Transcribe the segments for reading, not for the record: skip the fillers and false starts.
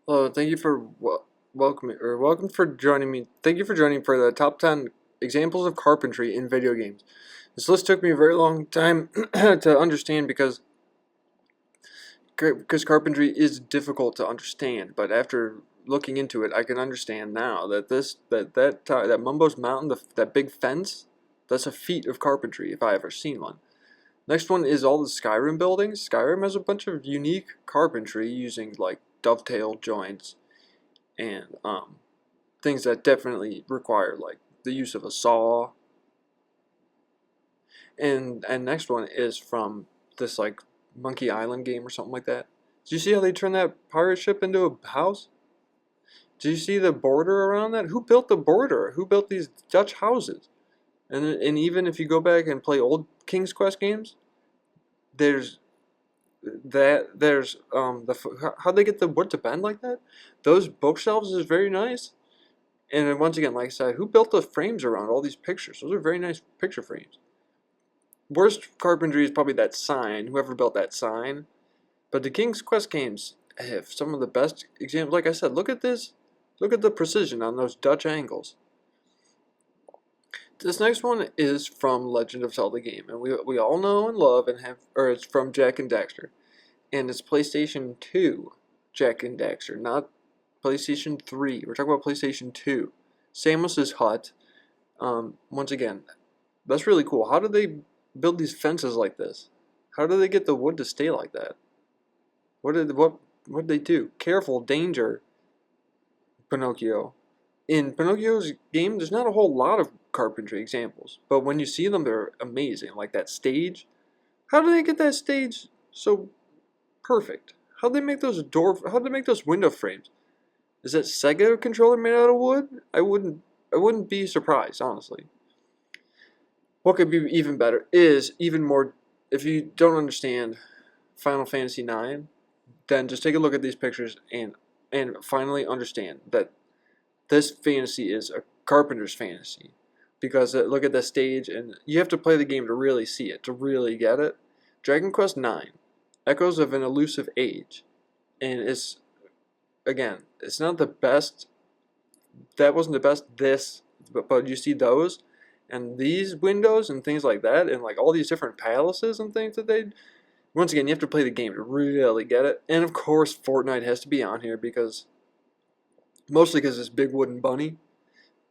Hello, thank you for welcome for joining me. Thank you for joining for the top 10 examples of carpentry in video games. This list took me a very long time to understand because carpentry is difficult to understand. But after looking into it, I can understand now that that Mumbo's Mountain, that big fence, that's a feat of carpentry if I ever seen one. Next one is all the Skyrim buildings. Skyrim has a bunch of unique carpentry using like dovetail joints and things that definitely require like the use of a saw. And next one is from this like Monkey Island game or something like that. Did you see how they turned that pirate ship into a house? Did you see the border around that? Who built the border? Who built these Dutch houses? And even if you go back and play old King's Quest games, there's how'd they get the wood to bend like that? Those bookshelves is very nice. And then once again, like I said, who built the frames around all these pictures? Those are very nice picture frames. Worst carpentry is probably that sign, whoever built that sign. But the King's Quest games have some of the best examples. Like I said, look at this. Look at the precision on those Dutch angles. This next one is from Legend of Zelda game. And we all know and love and have, or it's from Jak and Daxter. And it's PlayStation 2 Jak and Daxter, not PlayStation 3. We're talking about PlayStation 2. Samus's hut. Once again, that's really cool. How did they build these fences like this? How did they get the wood to stay like that? What did they do? Careful, danger, Pinocchio. In Pinocchio's game, there's not a whole lot of carpentry examples, but when you see them, they're amazing. Like that stage. How did they get that stage so perfect? How'd they make those how'd they make those window frames? Is that Sega controller made out of wood? I wouldn't be surprised, honestly. What could be even better is even more, if you don't understand Final Fantasy IX, then just take a look at these pictures and finally understand that this fantasy is a carpenter's fantasy. Because look at the stage, and you have to play the game to really see it, to really get it. Dragon Quest IX, Echoes of an Elusive Age, and again, it's not the best. That wasn't the best. But you see those, and these windows and things like that, and like all these different palaces and things that they. Once again, you have to play the game to really get it. And of course, Fortnite has to be on here mostly because it's big wooden bunny.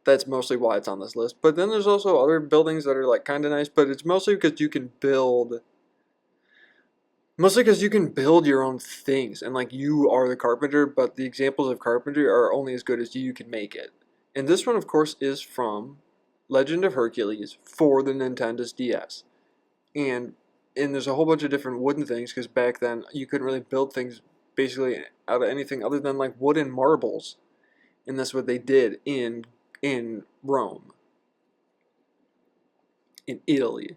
That's mostly why it's on this list. But then there's also other buildings that are like kind of nice, but it's mostly because you can build. Mostly because you can build your own things, and like you are the carpenter, but the examples of carpentry are only as good as you can make it. And this one, of course, is from Legend of Hercules for the Nintendo's DS. And there's a whole bunch of different wooden things, because back then you couldn't really build things basically out of anything other than like wood and marbles. And that's what they did in Rome, in Italy.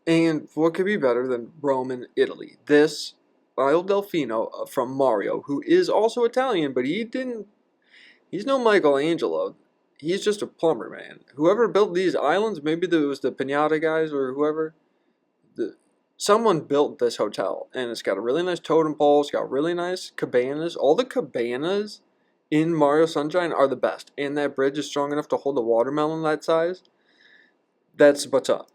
And what could be better than Rome and Italy? This Il Delfino from Mario, who is also Italian, but he's no Michelangelo. He's just a plumber, man. Whoever built these islands, maybe it was the Pinata guys or whoever, someone built this hotel. And it's got a really nice totem pole. It's got really nice cabanas. All the cabanas in Mario Sunshine are the best. And that bridge is strong enough to hold a watermelon that size. That's what's up.